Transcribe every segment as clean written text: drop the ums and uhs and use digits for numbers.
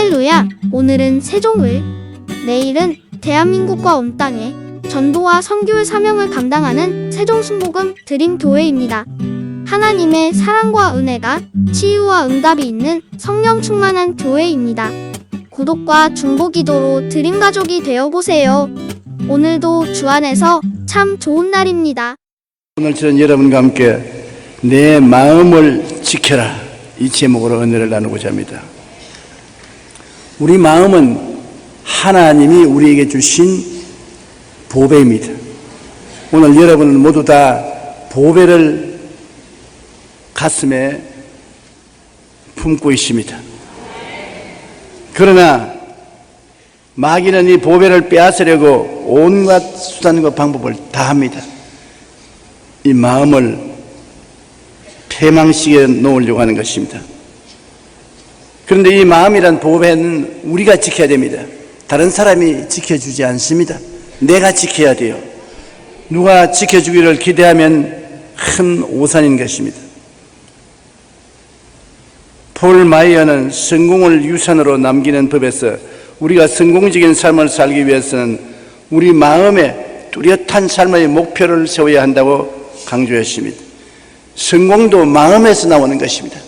할렐루야! 오늘은 세종을, 내일은 대한민국과 온 땅에 전도와 선교의 사명을 감당하는 세종순복음 드림교회입니다. 하나님의 사랑과 은혜가 치유와 응답이 있는 성령 충만한 교회입니다. 구독과 중보기도로 드림가족이 되어보세요. 오늘도 주 안에서 참 좋은 날입니다. 오늘 저는 여러분과 함께 내 마음을 지켜라, 이 제목으로 은혜를 나누고자 합니다. 우리 마음은 하나님이 우리에게 주신 보배입니다. 오늘 여러분은 모두 다 보배를 가슴에 품고 있습니다. 그러나 마귀는 이 보배를 빼앗으려고 온갖 수단과 방법을 다 합니다. 이 마음을 폐망시켜 놓으려고 하는 것입니다. 그런데 이 마음이란 보배는 우리가 지켜야 됩니다. 다른 사람이 지켜주지 않습니다. 내가 지켜야 돼요. 누가 지켜주기를 기대하면 큰 오산인 것입니다. 폴 마이어는 성공을 유산으로 남기는 법에서 우리가 성공적인 삶을 살기 위해서는 우리 마음에 뚜렷한 삶의 목표를 세워야 한다고 강조했습니다. 성공도 마음에서 나오는 것입니다.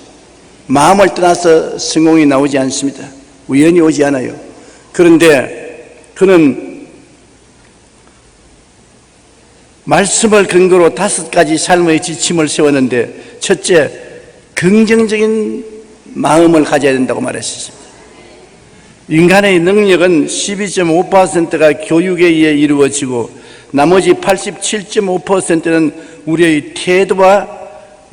마음을 떠나서 성공이 나오지 않습니다. 우연히 오지 않아요. 그런데 그는 말씀을 근거로 5가지 삶의 지침을 세웠는데, 첫째, 긍정적인 마음을 가져야 된다고 말했습니다. 인간의 능력은 12.5%가 교육에 의해 이루어지고 나머지 87.5%는 우리의 태도와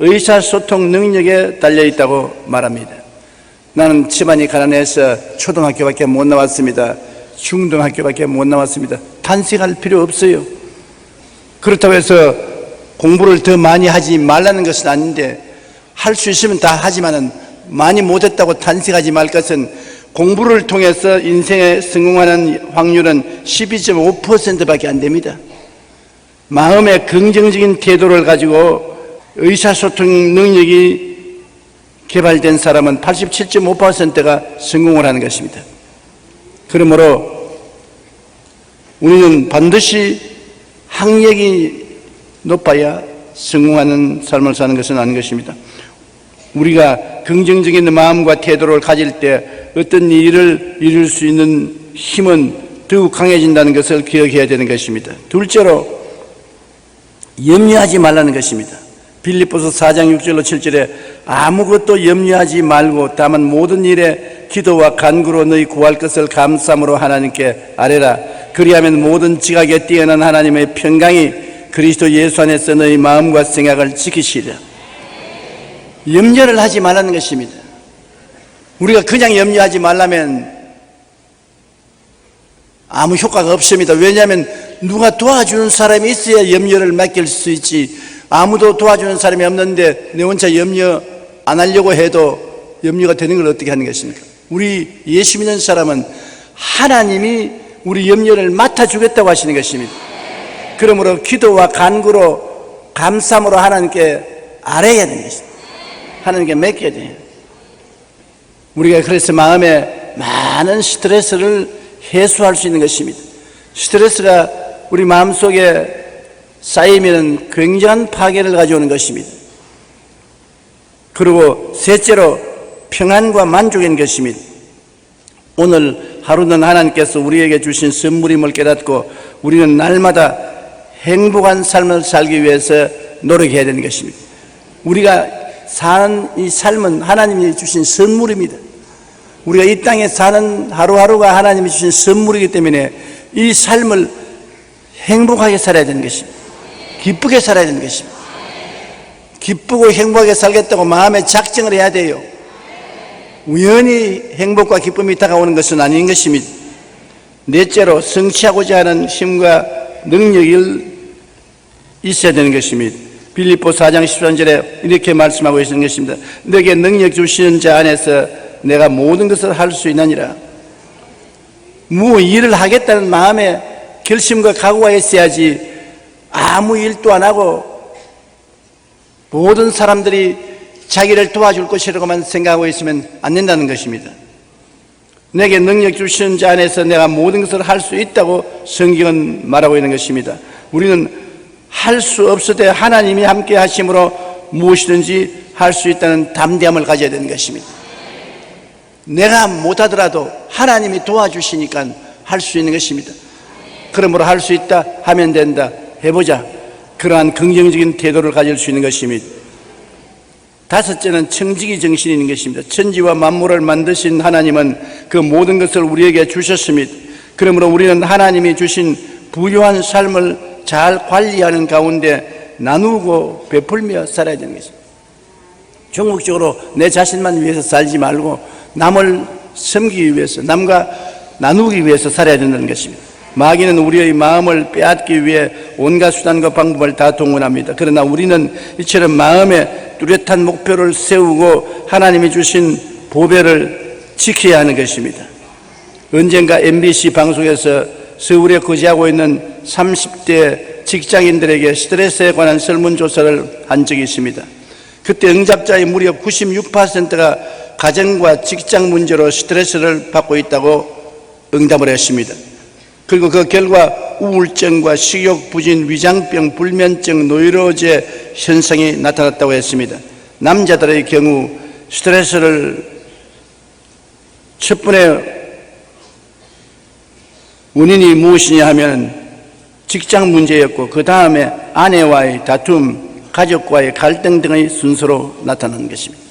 의사소통 능력에 달려있다고 말합니다. 나는 집안이 가난해서 초등학교밖에 못 나왔습니다. 중등학교밖에 못 나왔습니다. 탄식할 필요 없어요. 그렇다고 해서 공부를 더 많이 하지 말라는 것은 아닌데, 할 수 있으면 다 하지만은 많이 못했다고 탄식하지 말 것은, 공부를 통해서 인생에 성공하는 확률은 12.5%밖에 안 됩니다. 마음의 긍정적인 태도를 가지고 의사소통 능력이 개발된 사람은 87.5%가 성공을 하는 것입니다. 그러므로 우리는 반드시 학력이 높아야 성공하는 삶을 사는 것은 아닌 것입니다. 우리가 긍정적인 마음과 태도를 가질 때 어떤 일을 이룰 수 있는 힘은 더욱 강해진다는 것을 기억해야 되는 것입니다. 둘째로, 염려하지 말라는 것입니다. 빌립보서 4장 6절로 7절에 아무것도 염려하지 말고 다만 모든 일에 기도와 간구로 너희 구할 것을 감사함으로 하나님께 아뢰라. 그리하면 모든 지각에 뛰어난 하나님의 평강이 그리스도 예수 안에서 너희 마음과 생각을 지키시리라. 염려를 하지 말라는 것입니다. 우리가 그냥 염려하지 말라면 아무 효과가 없습니다. 왜냐하면 누가 도와주는 사람이 있어야 염려를 맡길 수 있지, 아무도 도와주는 사람이 없는데 내 혼자 염려 안 하려고 해도 염려가 되는 걸 어떻게 하는 것입니까? 우리 예수 믿는 사람은 하나님이 우리 염려를 맡아주겠다고 하시는 것입니다. 그러므로 기도와 간구로 감사함으로 하나님께 아뢰야 되는 것입니다. 하나님께 맡겨야 돼요. 우리가 그래서 마음에 많은 스트레스를 해소할 수 있는 것입니다. 스트레스가 우리 마음속에 쌓이면 굉장한 파괴를 가져오는 것입니다. 그리고 셋째로, 평안과 만족인 것입니다. 오늘 하루는 하나님께서 우리에게 주신 선물임을 깨닫고 우리는 날마다 행복한 삶을 살기 위해서 노력해야 되는 것입니다. 우리가 사는 이 삶은 하나님이 주신 선물입니다. 우리가 이 땅에 사는 하루하루가 하나님이 주신 선물이기 때문에 이 삶을 행복하게 살아야 되는 것입니다. 기쁘게 살아야 되는 것입니다. 기쁘고 행복하게 살겠다고 마음에 작정을 해야 돼요. 우연히 행복과 기쁨이 다가오는 것은 아닌 것입니다. 넷째로, 성취하고자 하는 힘과 능력이 있어야 되는 것입니다. 빌립보 4장 13절에 이렇게 말씀하고 있는 것입니다. 내게 능력 주시는 자 안에서 내가 모든 것을 할 수 있느니라. 일을 하겠다는 마음에 결심과 각오가 있어야지 아무 일도 안 하고 모든 사람들이 자기를 도와줄 것이라고만 생각하고 있으면 안 된다는 것입니다. 내게 능력 주시는 자 안에서 내가 모든 것을 할 수 있다고 성경은 말하고 있는 것입니다. 우리는 할 수 없을 때 하나님이 함께 하심으로 무엇이든지 할 수 있다는 담대함을 가져야 되는 것입니다. 내가 못하더라도 하나님이 도와주시니까 할 수 있는 것입니다. 그러므로 할 수 있다 하면 된다, 해보자, 그러한 긍정적인 태도를 가질 수 있는 것입니다. 다섯째는 청지기 정신이 있는 것입니다. 천지와 만물을 만드신 하나님은 그 모든 것을 우리에게 주셨습니다. 그러므로 우리는 하나님이 주신 부유한 삶을 잘 관리하는 가운데 나누고 베풀며 살아야 되는 것입니다. 종국적으로 내 자신만 위해서 살지 말고 남을 섬기기 위해서, 남과 나누기 위해서 살아야 된다는 것입니다. 마귀는 우리의 마음을 빼앗기 위해 온갖 수단과 방법을 다 동원합니다. 그러나 우리는 이처럼 마음에 뚜렷한 목표를 세우고 하나님이 주신 보배를 지켜야 하는 것입니다. 언젠가 MBC 방송에서 서울에 거주하고 있는 30대 직장인들에게 스트레스에 관한 설문조사를 한 적이 있습니다. 그때 응답자의 무려 96%가 가정과 직장 문제로 스트레스를 받고 있다고 응답을 했습니다. 그리고 그 결과 우울증과 식욕 부진, 위장병, 불면증, 노이로제 현상이 나타났다고 했습니다. 남자들의 경우 스트레스를 첫 번째 원인이 무엇이냐 하면 직장 문제였고, 그 다음에 아내와의 다툼, 가족과의 갈등 등의 순서로 나타나는 것입니다.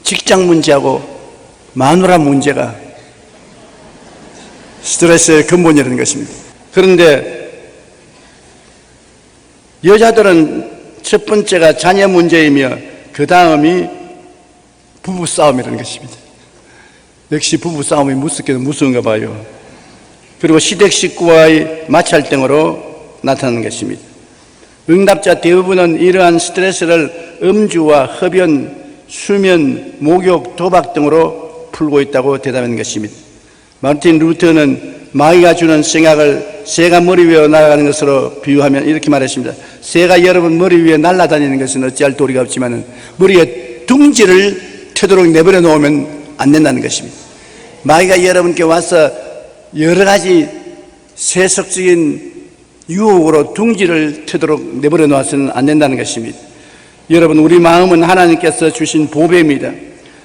직장 문제하고 마누라 문제가 스트레스의 근본이라는 것입니다. 그런데 여자들은 첫 번째가 자녀 문제이며 그 다음이 부부싸움이라는 것입니다. 역시 부부싸움이 무섭게도 무서운가 봐요. 그리고 시댁 식구와의 마찰등으로 나타나는 것입니다. 응답자 대부분은 이러한 스트레스를 음주와 흡연, 수면, 목욕, 도박 등으로 풀고 있다고 대답하는 것입니다. 마르틴 루터는 마귀가 주는 생각을 새가 머리 위에 날아가는 것으로 비유하면 이렇게 말했습니다. 새가 여러분 머리 위에 날아다니는 것은 어찌할 도리가 없지만 머리에 둥지를 트도록 내버려 놓으면 안 된다는 것입니다. 마귀가 여러분께 와서 여러 가지 세속적인 유혹으로 둥지를 트도록 내버려 놓아서는 안 된다는 것입니다. 여러분, 우리 마음은 하나님께서 주신 보배입니다.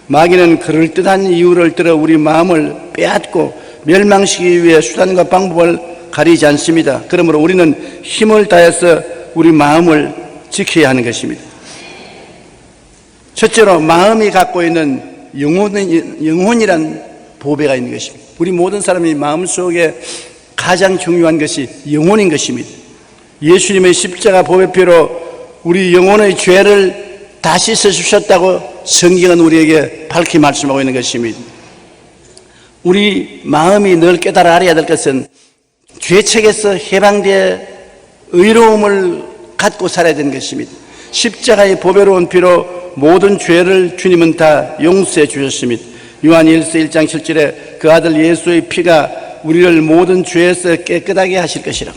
마귀는 그럴듯한 이유를 들어 우리 마음을 빼앗고 멸망시키기 위해 수단과 방법을 가리지 않습니다. 그러므로 우리는 힘을 다해서 우리 마음을 지켜야 하는 것입니다. 첫째로 마음이 갖고 있는 영혼이란 보배가 있는 것입니다. 우리 모든 사람이 마음속에 가장 중요한 것이 영혼인 것입니다. 예수님의 십자가 보배피로 우리 영혼의 죄를 다 씻어주셨다고 성경은 우리에게 밝히 말씀하고 있는 것입니다. 우리 마음이 늘 깨달아 알아야 될 것은 죄책에서 해방되어 의로움을 갖고 살아야 되는 것입니다. 십자가의 보배로운 피로 모든 죄를 주님은 다 용서해 주셨습니다. 요한 1서 1장 7절에 그 아들 예수의 피가 우리를 모든 죄에서 깨끗하게 하실 것이라.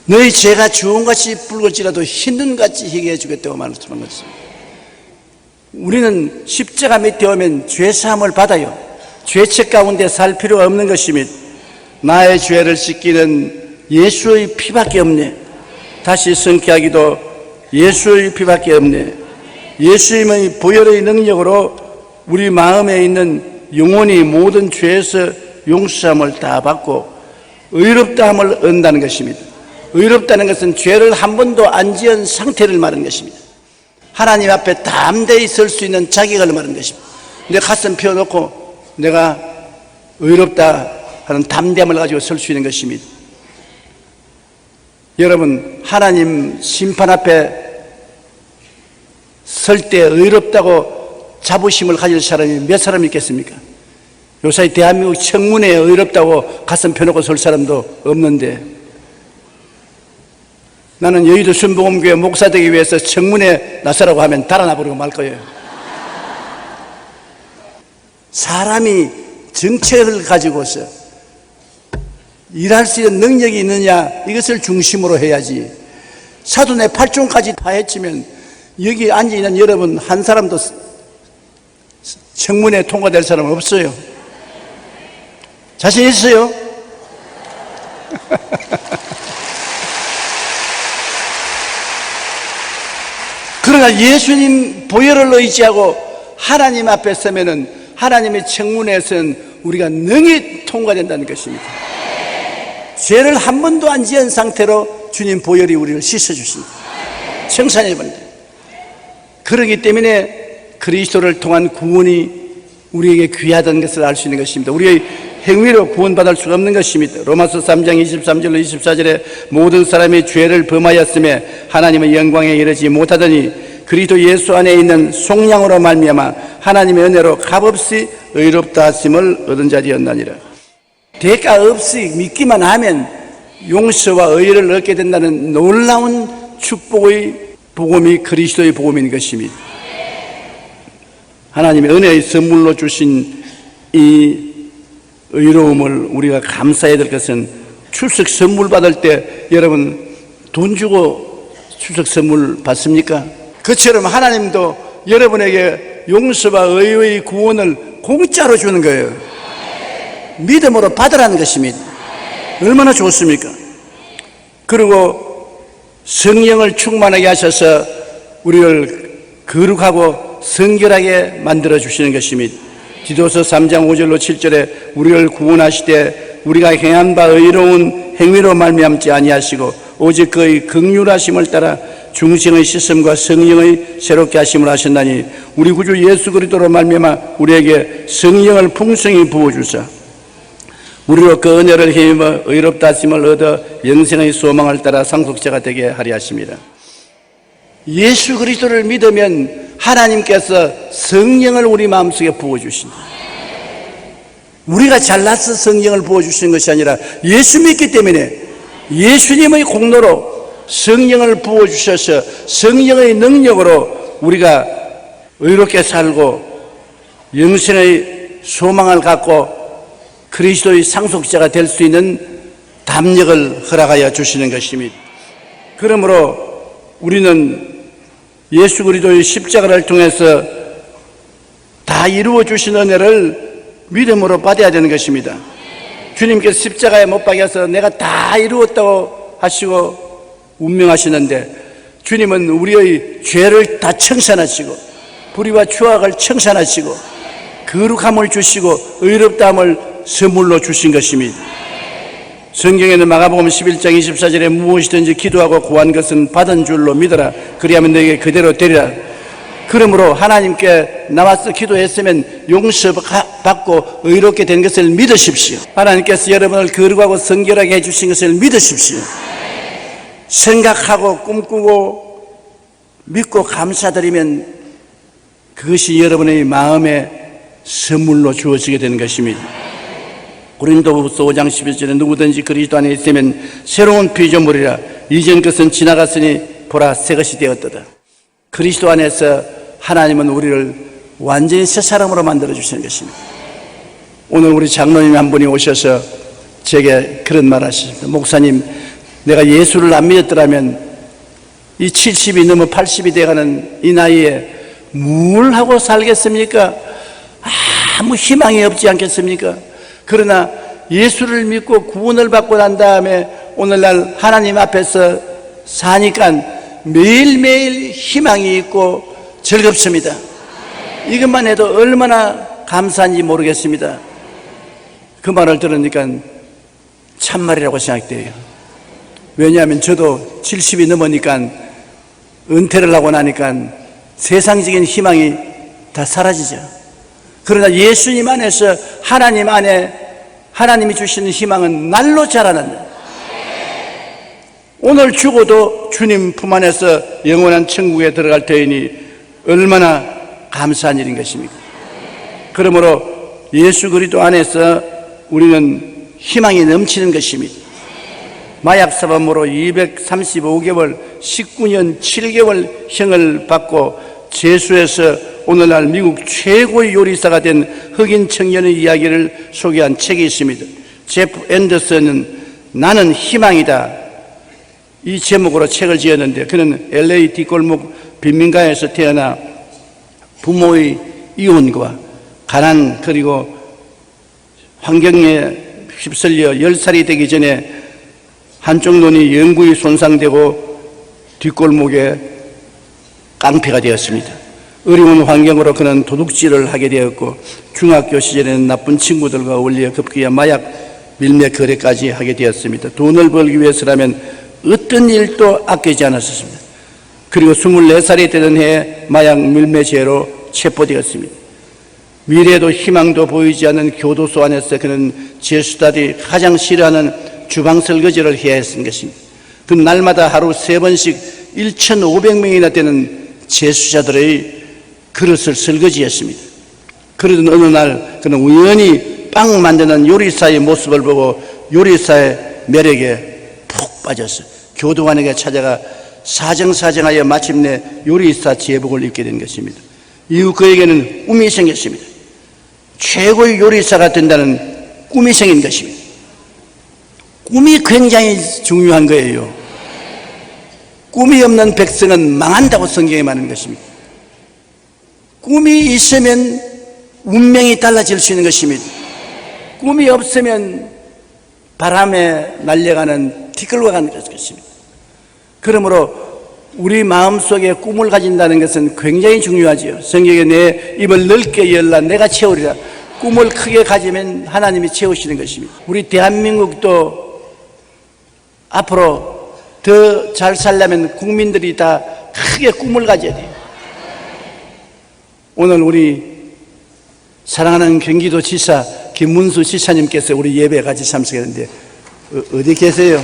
너희 죄가 주홍같이 붉을지라도 흰 눈같이 희게 해주겠다고 말씀한 것입니다. 우리는 십자가 밑에 오면 죄사함을 받아요. 죄책 가운데 살 필요가 없는 것입니다. 나의 죄를 씻기는 예수의 피밖에 없네. 다시 성취하기도 예수의 피밖에 없네. 예수님의 보혈의 능력으로 우리 마음에 있는 영혼이 모든 죄에서 용서함을 다 받고 의롭다함을 얻는다는 것입니다. 의롭다는 것은 죄를 한 번도 안 지은 상태를 말하는 것입니다. 하나님 앞에 담대히 설 수 있는 자격을 말하는 것입니다. 내 가슴 펴놓고 내가 의롭다 하는 담대함을 가지고 설 수 있는 것입니다. 여러분, 하나님 심판 앞에 설 때 의롭다고 자부심을 가질 사람이 몇 사람이 있겠습니까? 요새 대한민국 청문회에 의롭다고 가슴 펴놓고 설 사람도 없는데, 나는 여의도 순복음교회 목사 되기 위해서 청문회 나서라고 하면 달아나 버리고 말 거예요. 사람이 정체를 가지고서 일할 수 있는 능력이 있느냐, 이것을 중심으로 해야지. 사돈의 8종까지 다 해치면 여기 앉아있는 여러분 한 사람도 청문회 통과될 사람 없어요. 자신 있어요? 그러나 예수님 보혈을 의지하고 하나님 앞에 서면은 하나님의 청문회에서는 우리가 능히 통과된다는 것입니다. 죄를 한 번도 안 지은 상태로 주님 보혈이 우리를 씻어주십니다. 청산해 버립니다. 그렇기 때문에 그리스도를 통한 구원이 우리에게 귀하다는 것을 알 수 있는 것입니다. 우리의 행위로 구원받을 수가 없는 것입니다. 로마서 3장 23절로 24절에 모든 사람이 죄를 범하였음에 하나님의 영광에 이르지 못하더니 그리스도 예수 안에 있는 속량으로 말미암아 하나님의 은혜로 값없이 의롭다 하심을 얻은 자리였나니라. 대가 없이 믿기만 하면 용서와 의를 얻게 된다는 놀라운 축복의 복음이 그리스도의 복음인 것입니다. 하나님의 은혜의 선물로 주신 이 의로움을 우리가 감사해야 될 것은 출석 선물 받을 때 여러분 돈 주고 출석 선물 받습니까? 그처럼 하나님도 여러분에게 용서와 의의 구원을 공짜로 주는 거예요. 믿음으로 받으라는 것입니다. 얼마나 좋습니까? 그리고 성령을 충만하게 하셔서 우리를 거룩하고 성결하게 만들어 주시는 것입니다. 디도서 3장 5절로 7절에 우리를 구원하시되 우리가 행한 바 의로운 행위로 말미암지 아니하시고 오직 그의 긍휼하심을 따라 중생의 씻음과 성령의 새롭게 하심을 하셨나니 우리 구주 예수 그리스도로 말미암아 우리에게 성령을 풍성히 부어주사 우리로 그 은혜를 힘입어 의롭다 하심을 얻어 영생의 소망을 따라 상속자가 되게 하려 하십니다. 예수 그리스도를 믿으면 하나님께서 성령을 우리 마음속에 부어주신다. 우리가 잘나서 성령을 부어주시는 것이 아니라 예수 믿기 때문에 예수님의 공로로 성령을 부어주셔서 성령의 능력으로 우리가 의롭게 살고 영생의 소망을 갖고 그리스도의 상속자가 될 수 있는 담력을 허락하여 주시는 것입니다. 그러므로 우리는 예수 그리스도의 십자가를 통해서 다 이루어 주신 은혜를 믿음으로 받아야 되는 것입니다. 주님께서 십자가에 못 박여서 내가 다 이루었다고 하시고 운명하시는데 주님은 우리의 죄를 다 청산하시고 불의와 추악을 청산하시고 거룩함을 주시고 의롭다함을 선물로 주신 것입니다. 성경에는 마가복음 11장 24절에 무엇이든지 기도하고 구한 것은 받은 줄로 믿어라. 그리하면 너에게 그대로 되리라. 그러므로 하나님께 나와서 기도했으면 용서받고 의롭게 된 것을 믿으십시오. 하나님께서 여러분을 거룩하고 성결하게 해주신 것을 믿으십시오. 생각하고 꿈꾸고 믿고 감사드리면 그것이 여러분의 마음에 선물로 주어지게 되는 것입니다. 고린도후서 5장 11절에 누구든지 그리스도 안에 있으면 새로운 피조물이라 이전 것은 지나갔으니 보라 새 것이 되었도다. 그리스도 안에서 하나님은 우리를 완전히 새 사람으로 만들어 주시는 것입니다. 오늘 우리 장로님 한 분이 오셔서 제게 그런 말 하셨습니다. 목사님, 내가 예수를 안 믿었더라면 이 70이 넘어 80이 돼가는 이 나이에 뭘 하고 살겠습니까? 아무 희망이 없지 않겠습니까? 그러나 예수를 믿고 구원을 받고 난 다음에 오늘날 하나님 앞에서 사니까 매일매일 희망이 있고 즐겁습니다. 이것만 해도 얼마나 감사한지 모르겠습니다. 그 말을 들으니까 참말이라고 생각돼요. 왜냐하면 저도 70이 넘으니까 은퇴를 하고 나니까 세상적인 희망이 다 사라지죠. 그러나 예수님 안에서 하나님 안에 하나님이 주시는 희망은 날로 자라난다. 오늘 죽어도 주님 품 안에서 영원한 천국에 들어갈 터이니 얼마나 감사한 일인 것입니까? 그러므로 예수 그리스도 안에서 우리는 희망이 넘치는 것입니다. 마약 사범으로 235개월 19년 7개월 형을 받고 재수해서 오늘날 미국 최고의 요리사가 된 흑인 청년의 이야기를 소개한 책이 있습니다. 제프 앤더슨은 나는 희망이다, 이 제목으로 책을 지었는데 그는 LA 뒷골목 빈민가에서 태어나 부모의 이혼과 가난 그리고 환경에 휩쓸려 10살이 되기 전에 한쪽 눈이 영구히 손상되고 뒷골목에 깡패가 되었습니다. 어려운 환경으로 그는 도둑질을 하게 되었고 중학교 시절에는 나쁜 친구들과 어울려 급기야 마약 밀매 거래까지 하게 되었습니다. 돈을 벌기 위해서라면 어떤 일도 아끼지 않았습니다. 그리고 24살이 되던 해에 마약 밀매죄로 체포되었습니다. 미래도 희망도 보이지 않는 교도소 안에서 그는 죄수들이 가장 싫어하는 주방 설거지를 해야 했던 것입니다. 그 날마다 하루 3번씩 1,500명이나 되는 죄수자들의 그릇을 설거지했습니다. 그러던 어느 날 그는 우연히 빵 만드는 요리사의 모습을 보고 요리사의 매력에 푹 빠졌어요. 교도관에게 찾아가 사정사정하여 마침내 요리사 제복을 입게 된 것입니다. 이후 그에게는 꿈이 생겼습니다. 최고의 요리사가 된다는 꿈이 생긴 것입니다. 꿈이 굉장히 중요한 거예요. 꿈이 없는 백성은 망한다고 성경에 말하는 것입니다. 꿈이 있으면 운명이 달라질 수 있는 것입니다. 꿈이 없으면 바람에 날려가는 티끌과 같은 것입니다. 그러므로 우리 마음속에 꿈을 가진다는 것은 굉장히 중요하지요. 성경에 내 입을 넓게 열라 내가 채우리라. 꿈을 크게 가지면 하나님이 채우시는 것입니다. 우리 대한민국도 앞으로 더 잘 살려면 국민들이 다 크게 꿈을 가져야 돼요. 오늘 우리 사랑하는 경기도지사 김문수 지사님께서 우리 예배에 같이 참석했는데 어디 계세요?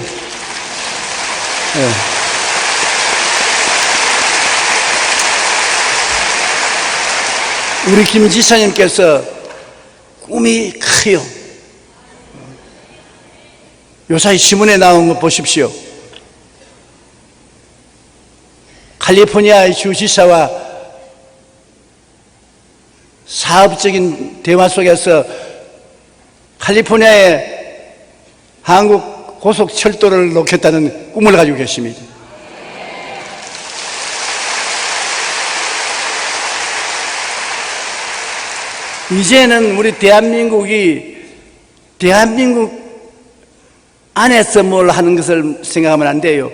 네. 우리 김 지사님께서 꿈이 커요. 요사이 신문에 나온 거 보십시오. 캘리포니아의 주지사와 사업적인 대화 속에서 캘리포니아에 한국 고속철도를 놓겠다는 꿈을 가지고 계십니다. 이제는 우리 대한민국 안에서 뭘 하는 것을 생각하면 안 돼요.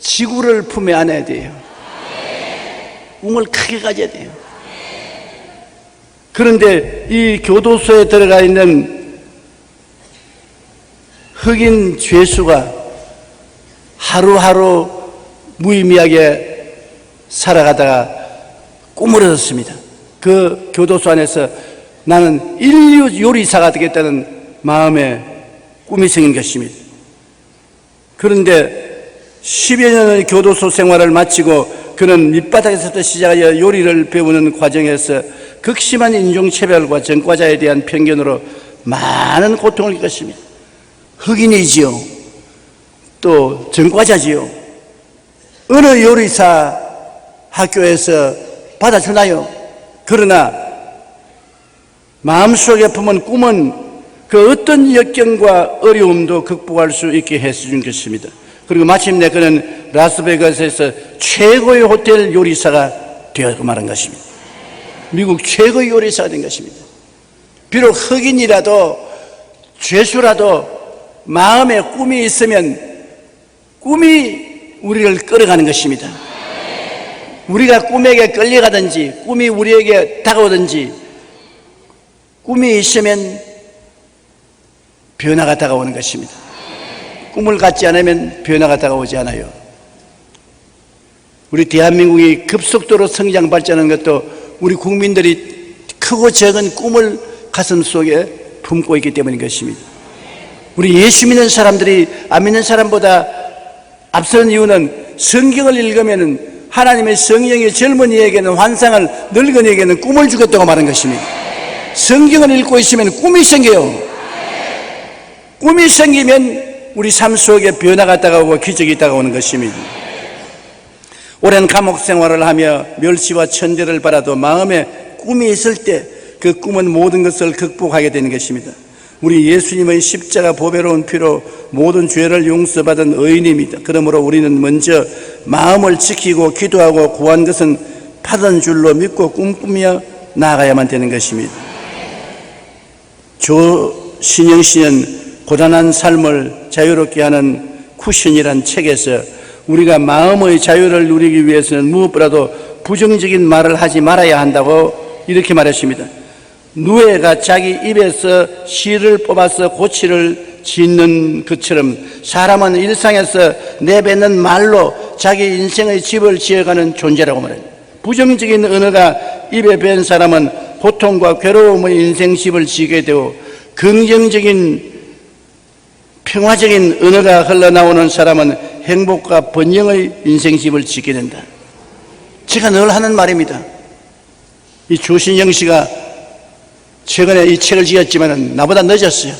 지구를 품에 안아야 돼요. 꿈을 크게 가져야 돼요. 그런데 이 교도소에 들어가 있는 흑인 죄수가 하루하루 무의미하게 살아가다가 꿈을 얻었습니다. 그 교도소 안에서 나는 인류 요리사가 되겠다는 마음에 꿈이 생긴 것입니다. 그런데 10여 년의 교도소 생활을 마치고 그는 밑바닥에서부터 시작하여 요리를 배우는 과정에서 극심한 인종차별과 전과자에 대한 편견으로 많은 고통을 겪었습니다. 흑인이지요. 또 전과자지요. 어느 요리사 학교에서 받아주나요? 그러나 마음속에 품은 꿈은 그 어떤 역경과 어려움도 극복할 수 있게 해준 것입니다. 그리고 마침내 그는 라스베가스에서 최고의 호텔 요리사가 되었고 말한 것입니다. 미국 최고의 요리사가 된 것입니다. 비록 흑인이라도 죄수라도 마음에 꿈이 있으면 꿈이 우리를 끌어가는 것입니다. 우리가 꿈에게 끌려가든지 꿈이 우리에게 다가오든지 꿈이 있으면 변화가 다가오는 것입니다. 꿈을 갖지 않으면 변화가 다가오지 않아요. 우리 대한민국이 급속도로 성장 발전하는 것도 우리 국민들이 크고 작은 꿈을 가슴 속에 품고 있기 때문인 것입니다. 우리 예수 믿는 사람들이 안 믿는 사람보다 앞서는 이유는 성경을 읽으면 하나님의 성령이 젊은이에게는 환상을, 늙은이에게는 꿈을 주겠다고 말한 것입니다. 성경을 읽고 있으면 꿈이 생겨요. 꿈이 생기면 우리 삶 속에 변화가 다가오고 기적이 다가오는 것입니다. 오랜 감옥 생활을 하며 멸시와 천대를 받아도 마음에 꿈이 있을 때 그 꿈은 모든 것을 극복하게 되는 것입니다. 우리 예수님의 십자가 보배로운 피로 모든 죄를 용서받은 의인입니다. 그러므로 우리는 먼저 마음을 지키고 기도하고 구한 것은 받은 줄로 믿고 꿈꾸며 나아가야만 되는 것입니다. 조신영 씨는 고단한 삶을 자유롭게 하는 쿠션이란 책에서 우리가 마음의 자유를 누리기 위해서는 무엇보다도 부정적인 말을 하지 말아야 한다고 이렇게 말했습니다. 누에가 자기 입에서 실을 뽑아서 고치를 짓는 것처럼 사람은 일상에서 내뱉는 말로 자기 인생의 집을 지어가는 존재라고 말합니다. 부정적인 언어가 입에 밴 사람은 고통과 괴로움의 인생집을 지게 되고 긍정적인 평화적인 언어가 흘러나오는 사람은 행복과 번영의 인생집을 짓게 된다. 제가 늘 하는 말입니다. 이 조신영 씨가 최근에 이 책을 지었지만 나보다 늦었어요.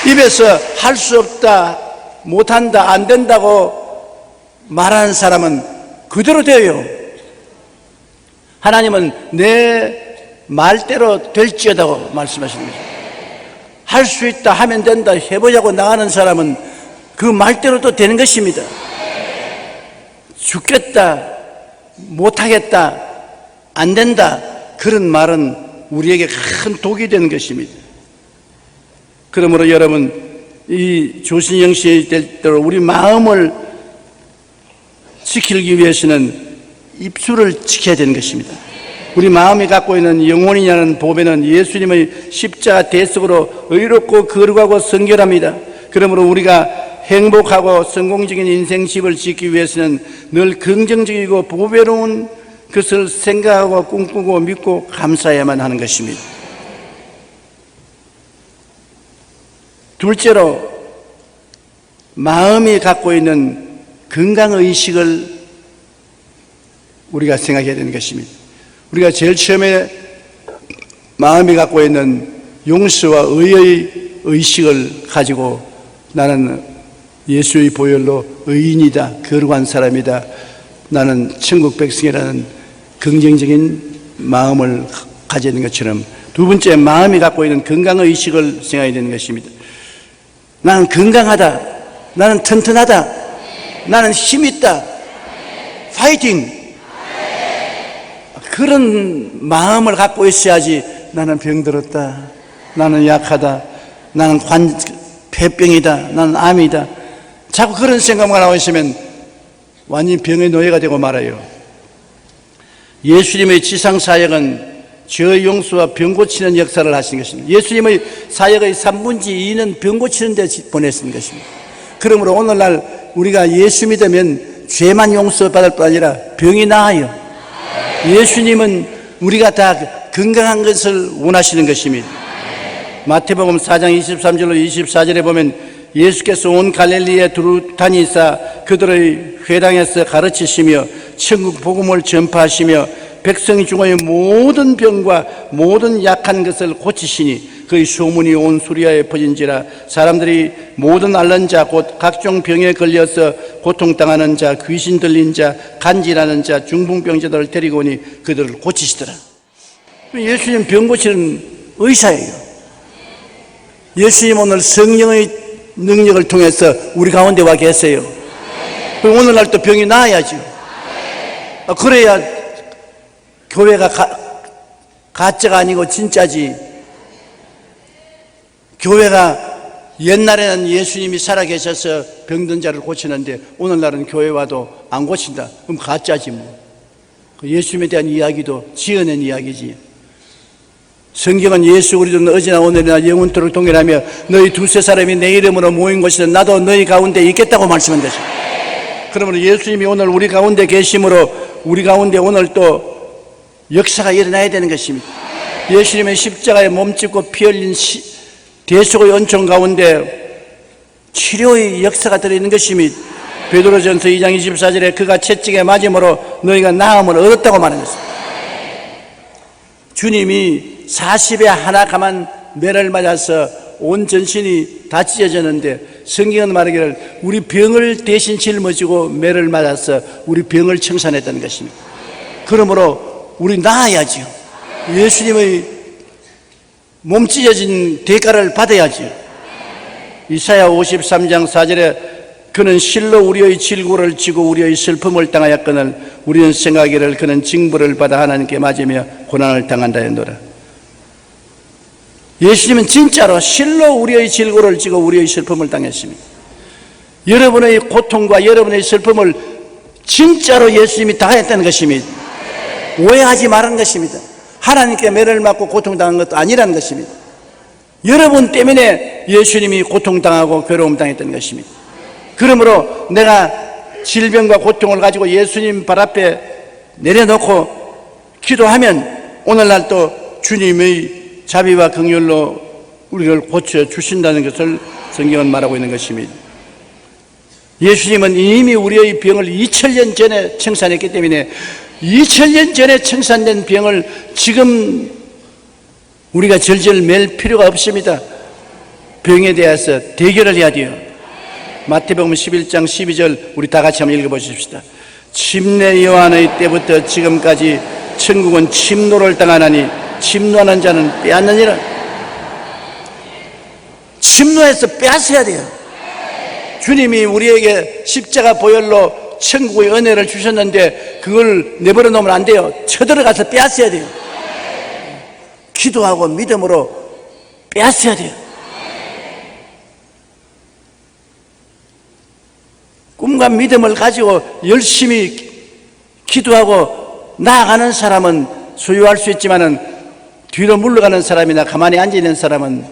입에서 할 수 없다, 못한다, 안 된다고 말하는 사람은 그대로 돼요. 하나님은 내 말대로 될지어다고 말씀하시는 거죠. 할 수 있다, 하면 된다, 해보자고 나가는 사람은 그 말대로도 되는 것입니다. 죽겠다, 못하겠다, 안 된다, 그런 말은 우리에게 큰 독이 되는 것입니다. 그러므로 여러분, 이 조신영 씨의 때로 우리 마음을 지키기 위해서는 입술을 지켜야 되는 것입니다. 우리 마음이 갖고 있는 영혼이냐는 보배는 예수님의 십자가 대속으로 의롭고 거룩하고 성결합니다. 그러므로 우리가 행복하고 성공적인 인생집을 짓기 위해서는 늘 긍정적이고 보배로운 것을 생각하고 꿈꾸고 믿고 감사해야만 하는 것입니다. 둘째로, 마음이 갖고 있는 건강의식을 우리가 생각해야 되는 것입니다. 우리가 제일 처음에 마음이 갖고 있는 용서와 의의 의식을 가지고 나는 예수의 보혈로 의인이다, 거룩한 사람이다, 나는 천국 백성이라는 긍정적인 마음을 가지는 것처럼 두 번째, 마음이 갖고 있는 건강의식을 생각해야 되는 것입니다. 나는 건강하다, 나는 튼튼하다, 나는 힘있다, 파이팅! 그런 마음을 갖고 있어야지 나는 병들었다, 나는 약하다, 나는 폐병이다, 나는 암이다, 자꾸 그런 생각만 하고 있으면 완전히 병의 노예가 되고 말아요. 예수님의 지상사역은 죄 용서와 병 고치는 역사를 하신 것입니다. 예수님의 사역의 3분의 2는 병 고치는 데 보냈는 것입니다. 그러므로 오늘날 우리가 예수 믿으면 죄만 용서받을 뿐 아니라 병이 나아요. 예수님은 우리가 다 건강한 것을 원하시는 것입니다. 마태복음 4장 23절로 24절에 보면 예수께서 온 갈릴리에 두루 다니사 그들의 회당에서 가르치시며 천국 복음을 전파하시며 백성 중의 모든 병과 모든 약한 것을 고치시니 그의 소문이 온 수리아에 퍼진지라. 사람들이 모든 앓는 자 곧 각종 병에 걸려서 고통당하는 자, 귀신 들린 자, 간질하는 자, 중풍병자들을 데리고 오니 그들을 고치시더라. 예수님 병 고치는 의사예요. 예수님 오늘 성령의 능력을 통해서 우리 가운데 와 계세요. 오늘날 또 병이 나아야죠. 그래야 교회가 가짜가 아니고 진짜지. 교회가 옛날에는 예수님이 살아계셔서 병든 자를 고치는데 오늘날은 교회 와도 안 고친다. 그럼 가짜지 뭐. 예수님에 대한 이야기도 지어낸 이야기지. 성경은 예수 그리스도는 어제나 오늘이나 영원토록 동일하며 너희 두세 사람이 내 이름으로 모인 곳에는 나도 너희 가운데 있겠다고 말씀한 것이죠. 그러므로 예수님이 오늘 우리 가운데 계심으로 우리 가운데 오늘 또 역사가 일어나야 되는 것입니다. 예수님의 십자가에 몸짓고 피 흘린 대속의 은총 가운데 치료의 역사가 들어있는 것입니다. 베드로전서 2장 24절에 그가 채찍에 맞음으로 너희가 나음을 얻었다고 말하는 것입니다. 주님이 40에 하나 감한 매를 맞아서 온 전신이 다 찢어졌는데 성경은 말하기를 우리 병을 대신 짊어지고 매를 맞아서 우리 병을 청산했다는 것입니다. 그러므로 우리 나아야죠. 예수님의 몸 찢어진 대가를 받아야죠. 이사야 53장 4절에 그는 실로 우리의 질고를 지고 우리의 슬픔을 당하였거늘 우리는 생각하기를 그는 징벌을 받아 하나님께 맞으며 고난을 당한다 했노라. 예수님은 진짜로 실로 우리의 질고를 지고 우리의 슬픔을 당했습니다. 여러분의 고통과 여러분의 슬픔을 진짜로 예수님이 당했다는 것입니다. 오해하지 말라는 것입니다. 하나님께 매를 맞고 고통당한 것도 아니라는 것입니다. 여러분 때문에 예수님이 고통당하고 괴로움 당했다는 것입니다. 그러므로 내가 질병과 고통을 가지고 예수님 발 앞에 내려놓고 기도하면 오늘날 또 주님의 자비와 긍휼로 우리를 고쳐주신다는 것을 성경은 말하고 있는 것입니다. 예수님은 이미 우리의 병을 2000년 전에 청산했기 때문에 2000년 전에 청산된 병을 지금 우리가 절절 맬 필요가 없습니다. 병에 대해서 대결을 해야 돼요. 마태복음 11장 12절 우리 다 같이 한번 읽어보십시다. 침례 요한의 때부터 지금까지 천국은 침노를 당하나니 침노하는 자는 빼앗느니라. 침노해서 빼앗아야 돼요. 주님이 우리에게 십자가 보혈로 천국의 은혜를 주셨는데 그걸 내버려 놓으면 안 돼요. 쳐들어가서 빼앗아야 돼요. 기도하고 믿음으로 빼앗아야 돼요. 꿈과 믿음을 가지고 열심히 기도하고 나아가는 사람은 소유할 수 있지만은 뒤로 물러가는 사람이나 가만히 앉아 있는 사람은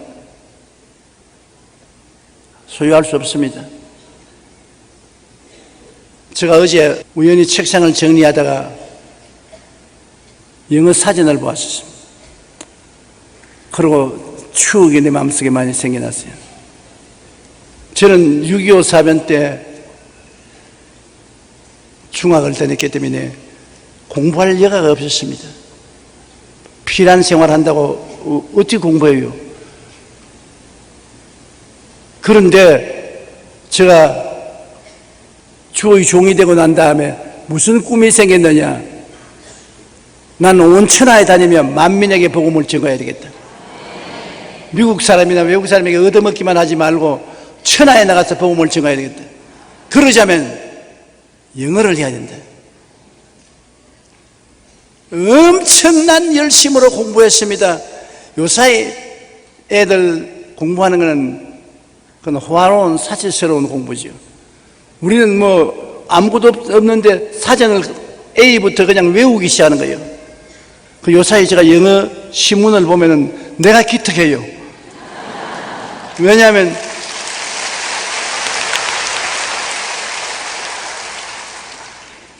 소유할 수 없습니다. 제가 어제 우연히 책상을 정리하다가 영어 사전을 보았습니다. 그리고 추억이 내 마음속에 많이 생겨났어요. 저는 6.25 사변 때 중학을 다녔기 때문에 공부할 여가가 없었습니다. 피난 생활한다고 어떻게 공부해요? 그런데 제가 주의 종이 되고 난 다음에 무슨 꿈이 생겼느냐? 나는 온 천하에 다니며 만민에게 복음을 전가해야 되겠다. 미국 사람이나 외국 사람에게 얻어먹기만 하지 말고 천하에 나가서 복음을 전가해야 되겠다. 그러자면 영어를 해야 된다. 엄청난 열심으로 공부했습니다. 요사이 애들 공부하는 것은 그건 호화로운 사치스러운 공부죠. 우리는 뭐 아무것도 없는데 사전을 A부터 그냥 외우기 시작하는 거예요. 그 요사이 제가 영어 신문을 보면은 내가 기특해요. 왜냐하면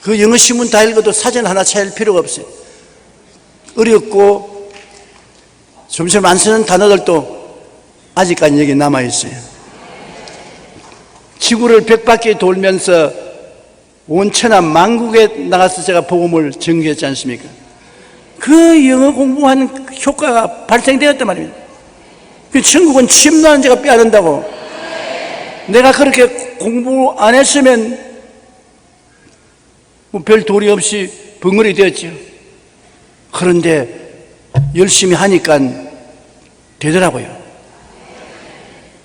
그 영어 신문 다 읽어도 사전 하나 찾을 필요가 없어요. 어렵고 점점 안 쓰는 단어들도 아직까지 여기 남아있어요. 지구를 100바퀴 돌면서 온 천하 만국에 나가서 제가 복음을 전개했지 않습니까? 그 영어 공부한 효과가 발생되었단 말입니다. 그 천국은 침노하는 자가 빼앗는다고. 내가 그렇게 공부 안 했으면 뭐 별 도리 없이 벙어리 되었죠. 그런데 열심히 하니까 되더라고요.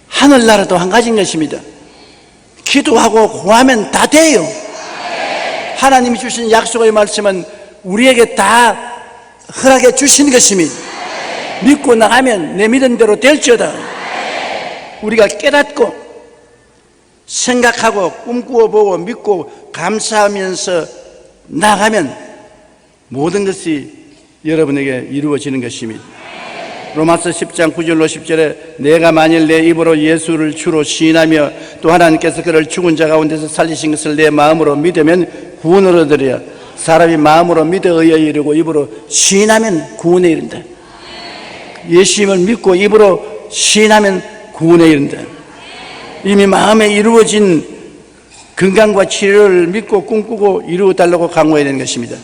하늘나라도 한 가지인 것입니다. 기도하고 구하면 다 돼요. 하나님이 주신 약속의 말씀은 우리에게 다 허락해 주신 것입니다. 믿고 나가면 내 믿은 대로 될지어다. 우리가 깨닫고 생각하고 꿈꾸어 보고 믿고 감사하면서 나가면 모든 것이 여러분에게 이루어지는 것입니다. 로마서 10장 9절로 10절에 내가 만일 내 입으로 예수를 주로 시인하며 또 하나님께서 그를 죽은 자 가운데서 살리신 것을 내 마음으로 믿으면 구원을 얻으리라. 사람이 마음으로 믿어 의에 이르고 입으로 시인하면 구원에 이른다. 예수님을 믿고 입으로 시인하면 구원에 이른다. 이미 마음에 이루어진 건강과 치료를 믿고 꿈꾸고 이루어달라고 강구해야 되는 것입니다.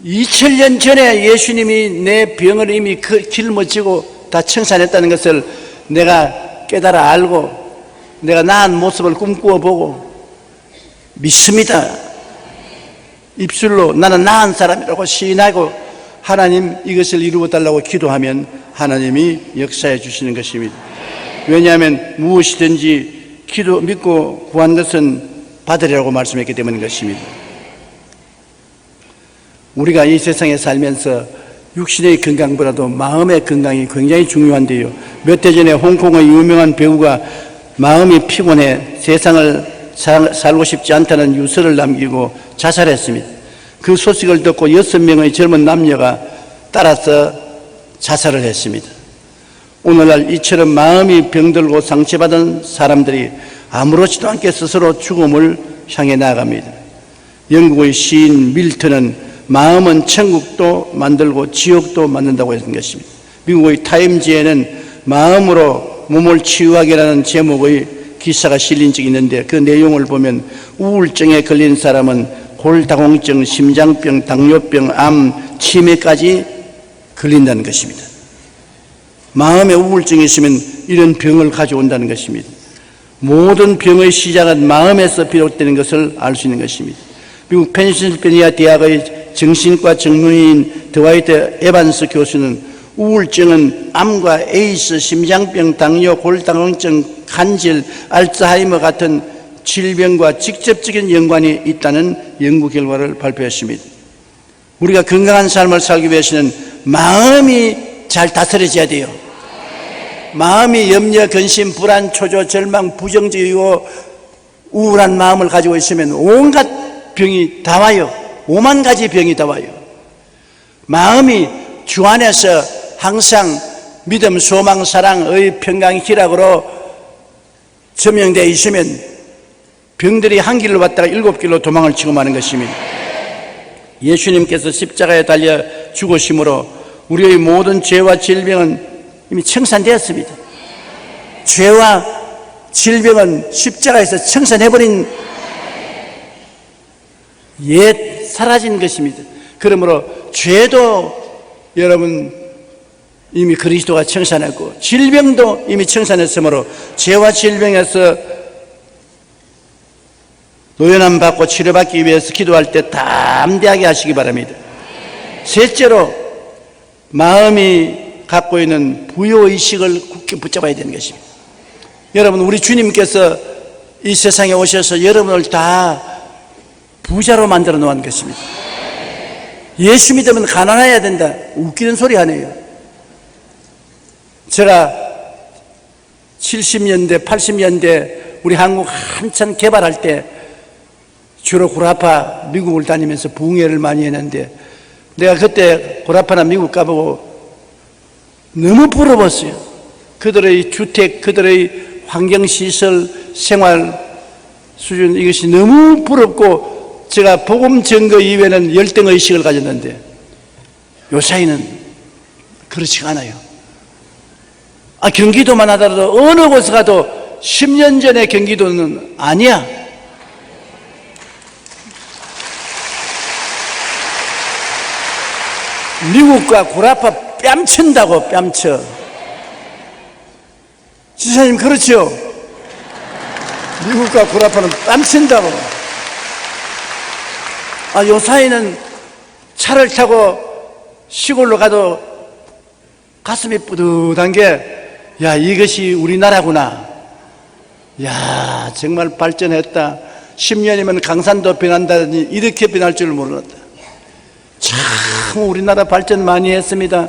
2000년 전에 예수님이 내 병을 이미 짊어지고 다 청산했다는 것을 내가 깨달아 알고 내가 나은 모습을 꿈꾸어 보고 믿습니다. 입술로 나는 나은 사람이라고 시인하고 하나님 이것을 이루어 달라고 기도하면 하나님이 역사해 주시는 것입니다. 왜냐하면 무엇이든지 믿고 구한 것은 받으리라고 말씀했기 때문인 것입니다. 우리가 이 세상에 살면서 육신의 건강보다도 마음의 건강이 굉장히 중요한데요. 몇 해 전에 홍콩의 유명한 배우가 마음이 피곤해 세상을 살고 싶지 않다는 유서를 남기고 자살했습니다. 그 소식을 듣고 6명의 젊은 남녀가 따라서 자살을 했습니다. 오늘날 이처럼 마음이 병들고 상처받은 사람들이 아무렇지도 않게 스스로 죽음을 향해 나아갑니다. 영국의 시인 밀턴은 마음은 천국도 만들고 지옥도 만든다고 했던 것입니다. 미국의 타임지에는 마음으로 몸을 치유하게라는 제목의 기사가 실린 적이 있는데 그 내용을 보면 우울증에 걸린 사람은 골다공증, 심장병, 당뇨병, 암, 치매까지 걸린다는 것입니다. 마음에 우울증이 있으면 이런 병을 가져온다는 것입니다. 모든 병의 시작은 마음에서 비롯되는 것을 알 수 있는 것입니다. 미국 펜실베니아 대학의 정신과 전문의인 드와이트 에반스 교수는 우울증은 암과 에이스, 심장병, 당뇨, 골다공증, 간질, 알츠하이머 같은 질병과 직접적인 연관이 있다는 연구 결과를 발표했습니다. 우리가 건강한 삶을 살기 위해서는 마음이 잘 다스려져야 돼요. 마음이 염려, 근심, 불안, 초조, 절망, 부정적이고 우울한 마음을 가지고 있으면 온갖 병이 다 와요. 5만 가지 병이 다 와요. 마음이 주 안에서 항상 믿음, 소망, 사랑의 평강, 희락으로 점령되어 있으면 병들이 한 길로 왔다가 7길로 도망을 치고 마는 것입니다. 예수님께서 십자가에 달려 죽으심으로 우리의 모든 죄와 질병은 이미 청산되었습니다. 죄와 질병은 십자가에서 청산해버린 옛 사라진 것입니다. 그러므로 죄도 여러분 이미 그리스도가 청산했고 질병도 이미 청산했으므로 죄와 질병에서 노연함 받고 치료받기 위해서 기도할 때 담대하게 하시기 바랍니다. 셋째로 마음이 갖고 있는 부요의식을 굳게 붙잡아야 되는 것입니다. 여러분, 우리 주님께서 이 세상에 오셔서 여러분을 다 부자로 만들어 놓은 것입니다. 예수 믿으면 가난해야 된다. 웃기는 소리 아니에요. 제가 70년대, 80년대 우리 한국 한참 개발할 때 주로 구라파 미국을 다니면서 부흥회를 많이 했는데 내가 그때 구라파나 미국 가보고 너무 부러웠어요. 그들의 주택, 그들의 환경시설, 생활 수준 이것이 너무 부럽고 제가 복음 증거 이외에는 열등의식을 가졌는데 요사이는 그렇지가 않아요. 경기도만 하더라도 어느 곳에 가도 10년 전의 경기도는 아니야. 미국과 구라파 뺨친다고 뺨쳐. 지사님 그렇죠? 미국과 구라파는 뺨친다고. 요사이는 차를 타고 시골로 가도 가슴이 뿌듯한 게 야, 이것이 우리나라구나. 야, 정말 발전했다. 10년이면 강산도 변한다니 이렇게 변할 줄 몰랐다. 참 우리나라 발전 많이 했습니다.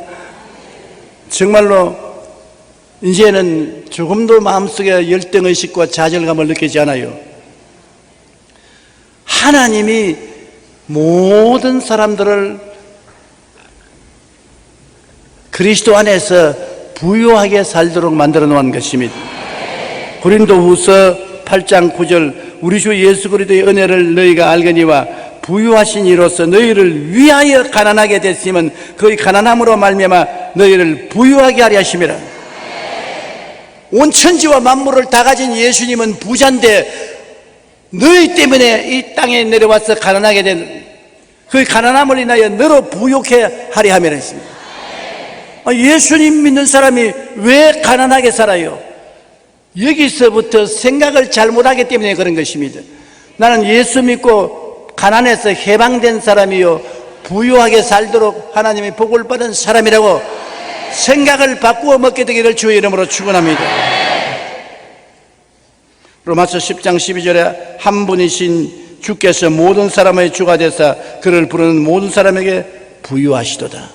정말로 이제는 조금도 마음속에 열등의식과 좌절감을 느끼지 않아요. 하나님이 모든 사람들을 그리스도 안에서 부유하게 살도록 만들어 놓은 것입니다. 고린도후서 8장 9절 우리 주 예수 그리스도의 은혜를 너희가 알거니와 부유하신 이로써 너희를 위하여 가난하게 됐으면 그의 가난함으로 말미암아 너희를 부유하게 하려 하심이라. 온 천지와 만물을 다 가진 예수님은 부자인데 너희 때문에 이 땅에 내려와서 가난하게 된 그 가난함을 인하여 너로 부유케 하려 함이라 했습니다. 예수님 믿는 사람이 왜 가난하게 살아요? 여기서부터 생각을 잘못하기 때문에 그런 것입니다. 나는 예수 믿고 가난해서 해방된 사람이요 부유하게 살도록 하나님의 복을 받은 사람이라고 생각을 바꾸어 먹게 되기를 주의 이름으로 축원합니다. 로마서 10장 12절에 한 분이신 주께서 모든 사람의 주가 되사 그를 부르는 모든 사람에게 부유하시도다.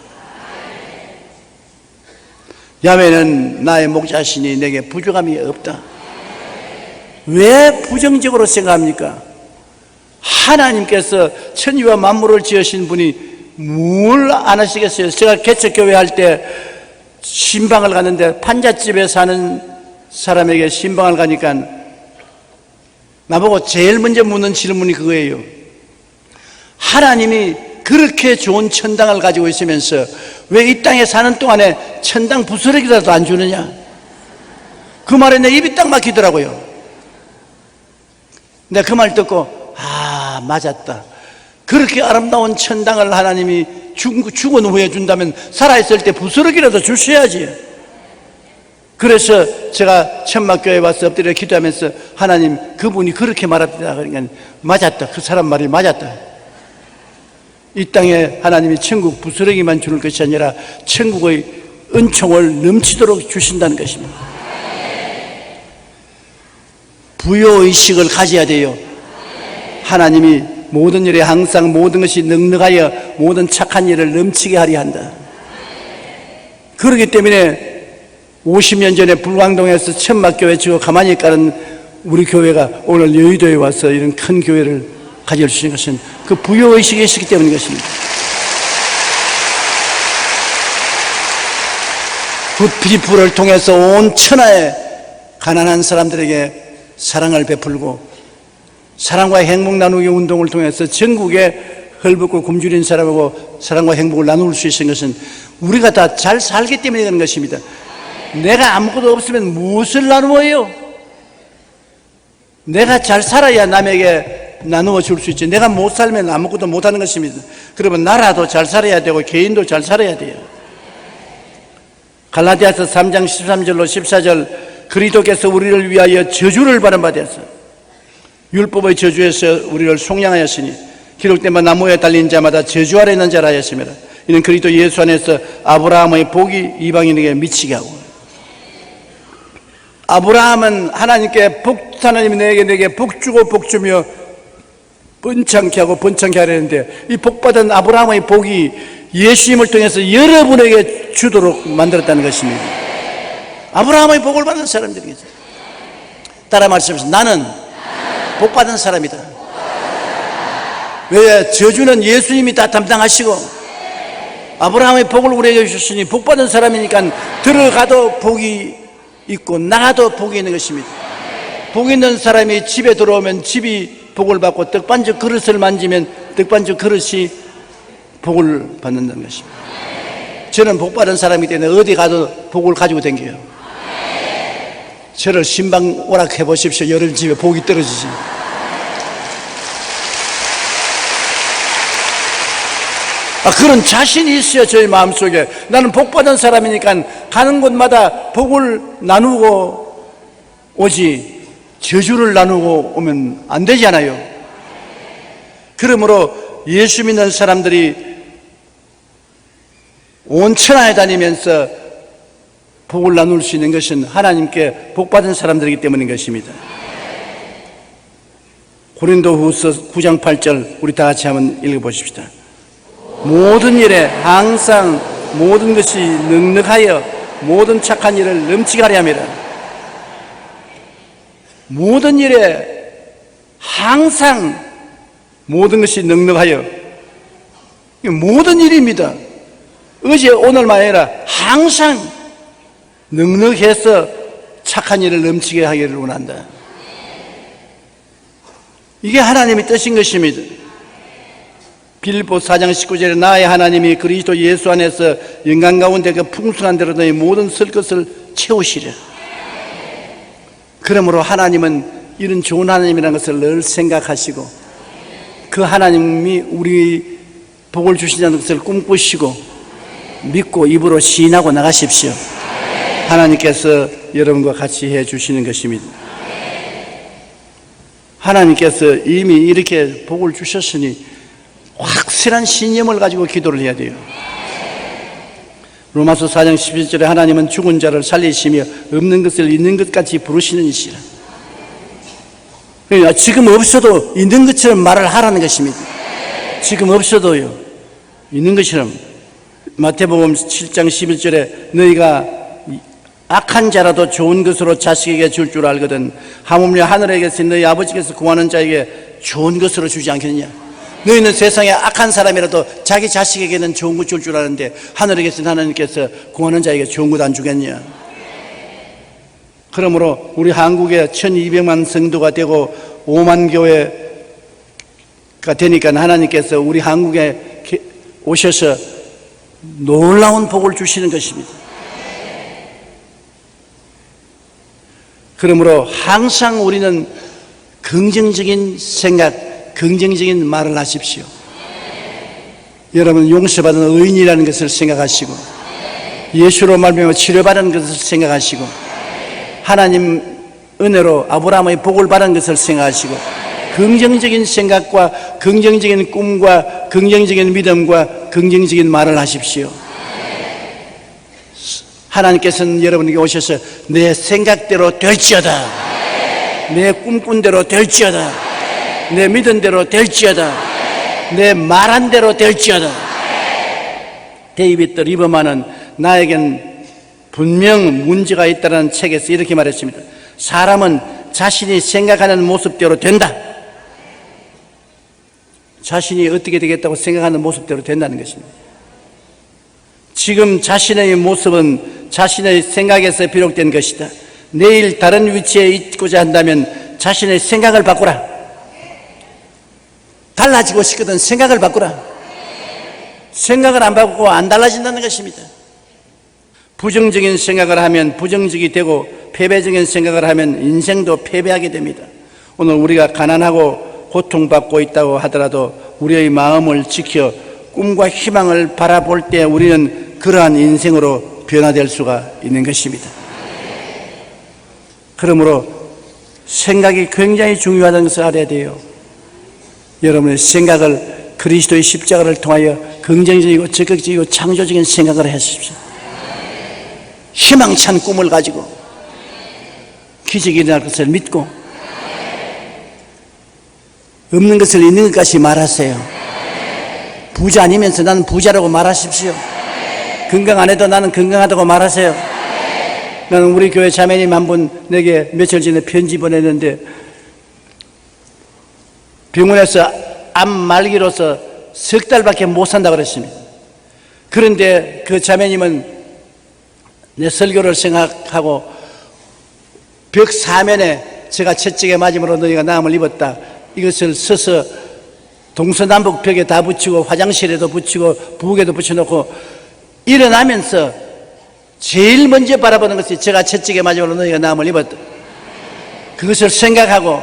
야훼는 나의 목자시니 내게 부족함이 없다. 왜 부정적으로 생각합니까? 하나님께서 천지와 만물을 지으신 분이 뭘 안 하시겠어요? 제가 개척교회 할 때 신방을 갔는데 판잣집에 사는 사람에게 신방을 가니까 나보고 제일 먼저 묻는 질문이 그거예요. 하나님이 그렇게 좋은 천당을 가지고 있으면서 왜 이 땅에 사는 동안에 천당 부스러기라도 안 주느냐? 그 말에 내 입이 딱 막히더라고요. 내가 그 말 듣고 맞았다. 그렇게 아름다운 천당을 하나님이 죽은 후에 준다면 살아있을 때 부스러기라도 주셔야지. 그래서 제가 천막교회에 와서 엎드려 기도하면서 하나님 그분이 그렇게 말합니다. 그러니까 맞았다. 그 사람 말이 맞았다. 이 땅에 하나님이 천국 부스러기만 주는 것이 아니라 천국의 은총을 넘치도록 주신다는 것입니다. 부요의식을 가져야 돼요. 하나님이 모든 일에 항상 모든 것이 넉넉하여 모든 착한 일을 넘치게 하려 한다. 그렇기 때문에 50년 전에 불광동에서 천막교회 지고 가만히 있는 우리 교회가 오늘 여의도에 와서 이런 큰 교회를 가져주신 것은 그 부요의식이 있었기 때문인 것입니다. 부피불을 통해서 온 천하의 가난한 사람들에게 사랑을 베풀고 사랑과 행복 나누기 운동을 통해서 전국에 헐벗고 굶주린 사람하고 사랑과 행복을 나눌 수 있는 것은 우리가 다 잘 살기 때문에 그런 것입니다. 내가 아무것도 없으면 무엇을 나누어요? 내가 잘 살아야 남에게 나누어 줄 수 있지. 내가 못 살면 아무것도 못하는 것입니다. 그러면 나라도 잘 살아야 되고 개인도 잘 살아야 돼요. 갈라디아서 3장 13절로 14절 그리스도께서 우리를 위하여 저주를 받은 바 되어서 율법의 저주에서 우리를 속량하였으니 기록된 바 나무에 달린 자마다 저주 아래 있는 자라 하였습니다. 이는 그리스도 예수 안에서 아브라함의 복이 이방인에게 미치게 하고 아브라함은 하나님께 하나님이 내게 복 주고 복 주며 번창케 하고 번창케 하려는데 이 복받은 아브라함의 복이 예수님을 통해서 여러분에게 주도록 만들었다는 것입니다. 아브라함의 복을 받은 사람들이겠죠. 따라 말씀하세요. 나는 복받은 사람이다. 왜? 저주는 예수님이 다 담당하시고 아브라함의 복을 우리에게 주셨으니 복받은 사람이니까 들어가도 복이 있고 나가도 복이 있는 것입니다. 복 있는 사람이 집에 들어오면 집이 복을 받고 떡반죽 그릇을 만지면 떡반죽 그릇이 복을 받는다는 것입니다. 저는 복받은 사람이기 때문에 어디 가도 복을 가지고 다녀요. 저를 신방 오락해 보십시오. 여러분 집에 복이 떨어지지. 그런 자신이 있어요. 저희 마음속에. 나는 복받은 사람이니까 가는 곳마다 복을 나누고 오지 저주를 나누고 오면 안 되잖아요. 그러므로 예수 믿는 사람들이 온 천하에 다니면서 복을 나눌 수 있는 것은 하나님께 복받은 사람들이기 때문인 것입니다. 고린도후서 9장 8절 우리 다 같이 한번 읽어보십시다. 모든 일에 항상 모든 것이 넉넉하여 모든 착한 일을 넘치게 하려 함이라. 모든 일에 항상 모든 것이 넉넉하여 모든 일입니다. 어제 오늘만 아니라 항상 넉넉해서 착한 일을 넘치게 하기를 원한다. 이게 하나님의 뜻인 것입니다. 빌립보 4장 19절에 나의 하나님이 그리스도 예수 안에서 영광 가운데 그 풍성한 대로 너희 모든 설 것을 채우시려. 그러므로 하나님은 이런 좋은 하나님이라는 것을 늘 생각하시고 그 하나님이 우리 복을 주신다는 것을 꿈꾸시고 믿고 입으로 시인하고 나가십시오. 하나님께서 여러분과 같이 해 주시는 것입니다. 하나님께서 이미 이렇게 복을 주셨으니 확실한 신념을 가지고 기도를 해야 돼요. 로마서 4장 11절에 하나님은 죽은 자를 살리시며 없는 것을 있는 것 같이 부르시는 이시라. 그러니까 지금 없어도 있는 것처럼 말을 하라는 것입니다. 지금 없어도요, 있는 것처럼. 마태복음 7장 11절에 너희가 악한 자라도 좋은 것으로 자식에게 줄 줄 알거든 하물며 하늘에게서 너희 아버지께서 구하는 자에게 좋은 것으로 주지 않겠느냐. 너희는 세상에 악한 사람이라도 자기 자식에게는 좋은 것 줄 줄 아는데 하늘에 계신 하나님께서 구하는 자에게 좋은 것 안 주겠냐. 그러므로 우리 한국에 1200만 성도가 되고 5만 교회가 되니까 하나님께서 우리 한국에 오셔서 놀라운 복을 주시는 것입니다. 그러므로 항상 우리는 긍정적인 생각, 긍정적인 말을 하십시오. 여러분 용서받은 의인이라는 것을 생각하시고 예수로 말미암아 치료받은 것을 생각하시고 하나님 은혜로 아브라함의 복을 받은 것을 생각하시고 긍정적인 생각과 긍정적인 꿈과 긍정적인 믿음과 긍정적인 말을 하십시오. 하나님께서는 여러분에게 오셔서 내 생각대로 될지어다, 내 꿈꾼대로 될지어다, 내 믿은 대로 될지어다, 내 말한 대로 될지어다. 데이비드 리버만은 나에겐 분명 문제가 있다는 책에서 이렇게 말했습니다. 사람은 자신이 생각하는 모습대로 된다. 자신이 어떻게 되겠다고 생각하는 모습대로 된다는 것입니다. 지금 자신의 모습은 자신의 생각에서 비롯된 것이다. 내일 다른 위치에 있고자 한다면 자신의 생각을 바꾸라. 달라지고 싶거든 생각을 바꾸라. 생각을 안 바꾸고 안 달라진다는 것입니다. 부정적인 생각을 하면 부정적이 되고 패배적인 생각을 하면 인생도 패배하게 됩니다. 오늘 우리가 가난하고 고통받고 있다고 하더라도 우리의 마음을 지켜 꿈과 희망을 바라볼 때 우리는 그러한 인생으로 변화될 수가 있는 것입니다. 그러므로 생각이 굉장히 중요하다는 것을 알아야 돼요. 여러분의 생각을 그리스도의 십자가를 통하여 긍정적이고 적극적이고 창조적인 생각을 하십시오. 희망찬 꿈을 가지고 기적이 일어날 것을 믿고 없는 것을 있는 것까지 말하세요. 부자 아니면서 나는 부자라고 말하십시오. 건강 안 해도 나는 건강하다고 말하세요. 나는 우리 교회 자매님 한 분 내게 며칠 전에 편지 보냈는데 병원에서 암 말기로서 석 달밖에 못 산다고 그랬습니다. 그런데 그 자매님은 내 설교를 생각하고 벽 사면에 제가 채찍에 맞음으로 너희가 나음을 입었다, 이것을 써서 동서남북 벽에 다 붙이고 화장실에도 붙이고 부엌에도 붙여놓고 일어나면서 제일 먼저 바라보는 것이 제가 채찍에 맞음으로 너희가 나음을 입었다, 그것을 생각하고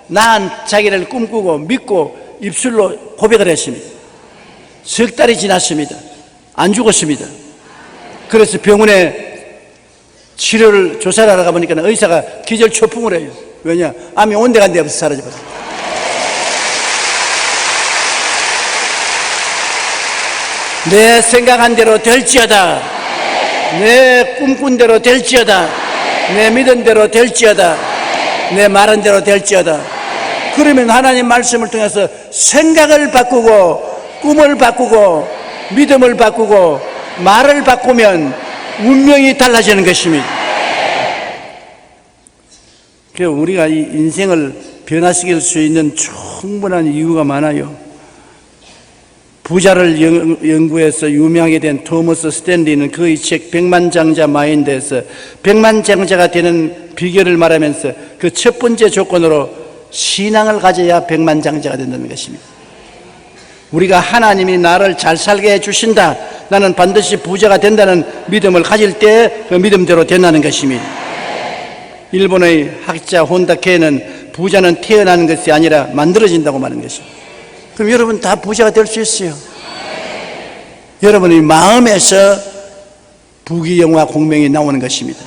나은 자기를 꿈꾸고 믿고 입술로 고백을 했습니다. 석 달이 지났습니다. 안 죽었습니다. 그래서 병원에 치료를 조사를 하러 가보니까 의사가 기절초풍을 해요. 왜냐? 암이 온데간데 없어 사라져버렸어요. 내 생각한 대로 될지어다, 내 꿈꾼 대로 될지어다, 내 믿은 대로 될지어다, 내 말한 대로 될지어다. 그러면 하나님 말씀을 통해서 생각을 바꾸고 꿈을 바꾸고 믿음을 바꾸고 말을 바꾸면 운명이 달라지는 것입니다. 그래서 우리가 이 인생을 변화시킬 수 있는 충분한 이유가 많아요. 부자를 연구해서 유명하게 된 토머스 스탠리는 그의 책 백만장자 마인드에서 백만장자가 되는 비결을 말하면서 그 첫 번째 조건으로 신앙을 가져야 백만장자가 된다는 것입니다. 우리가 하나님이 나를 잘 살게 해주신다, 나는 반드시 부자가 된다는 믿음을 가질 때 그 믿음대로 된다는 것입니다. 일본의 학자 혼다케는 부자는 태어나는 것이 아니라 만들어진다고 말하는 것입니다. 그럼 여러분 다 부자가 될 수 있어요. 여러분의 마음에서 부귀영화 공명이 나오는 것입니다.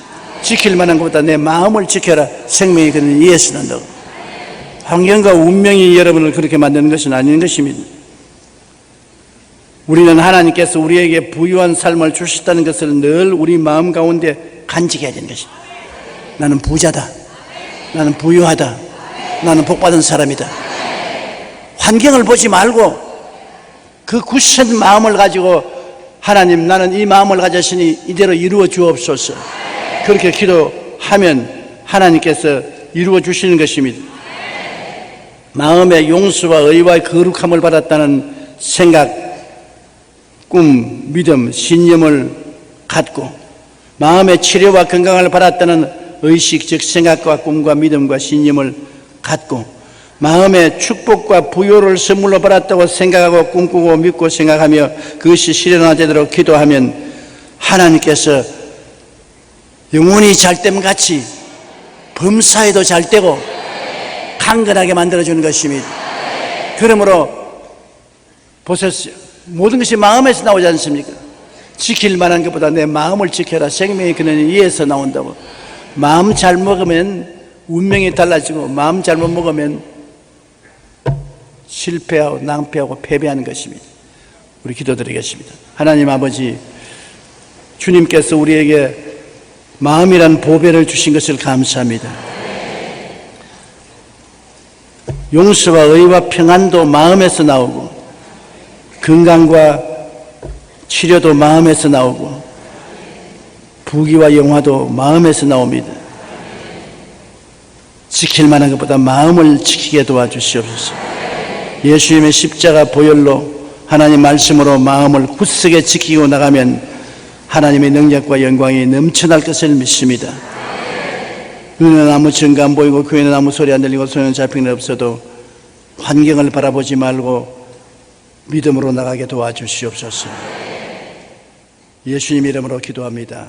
지킬 만한 것보다 내 마음을 지켜라, 생명이 그는 이에서 난다고. 환경과 운명이 여러분을 그렇게 만드는 것은 아닌 것입니다. 우리는 하나님께서 우리에게 부유한 삶을 주셨다는 것을 늘 우리 마음 가운데 간직해야 되는 것입니다. 나는 부자다, 나는 부유하다, 나는 복받은 사람이다. 환경을 보지 말고 그 굳센 마음을 가지고 하나님, 나는 이 마음을 가졌으니 이대로 이루어 주옵소서. 그렇게 기도하면 하나님께서 이루어 주시는 것입니다. 마음의 용서와 의와 거룩함을 받았다는 생각, 꿈, 믿음, 신념을 갖고 마음의 치료와 건강을 받았다는 의식, 즉 생각과 꿈과 믿음과 신념을 갖고 마음의 축복과 부요를 선물로 받았다고 생각하고 꿈꾸고 믿고 생각하며 그것이 실현화되도록 기도하면 하나님께서 영혼이 잘됨 같이 범사에도 잘되고 강건하게 만들어주는 것입니다. 그러므로 보셨어요. 모든 것이 마음에서 나오지 않습니까? 지킬 만한 것보다 내 마음을 지켜라. 생명의 근원이 이에서 나온다고. 마음 잘 먹으면 운명이 달라지고 마음 잘못 먹으면 실패하고 낭패하고 패배하는 것입니다. 우리 기도드리겠습니다. 하나님 아버지, 주님께서 우리에게 마음이란 보배를 주신 것을 감사합니다. 용서와 의와 평안도 마음에서 나오고 건강과 치료도 마음에서 나오고 부귀와 영화도 마음에서 나옵니다. 지킬 만한 것보다 마음을 지키게 도와주시옵소서. 예수님의 십자가 보혈로 하나님 말씀으로 마음을 굳세게 지키고 나가면 하나님의 능력과 영광이 넘쳐날 것을 믿습니다. 눈에는 아무 증거 안 보이고 귀에는 아무 소리 안 들리고 손에는 잡힌 게 없어도 환경을 바라보지 말고 믿음으로 나가게 도와주시옵소서. 예수님 이름으로 기도합니다.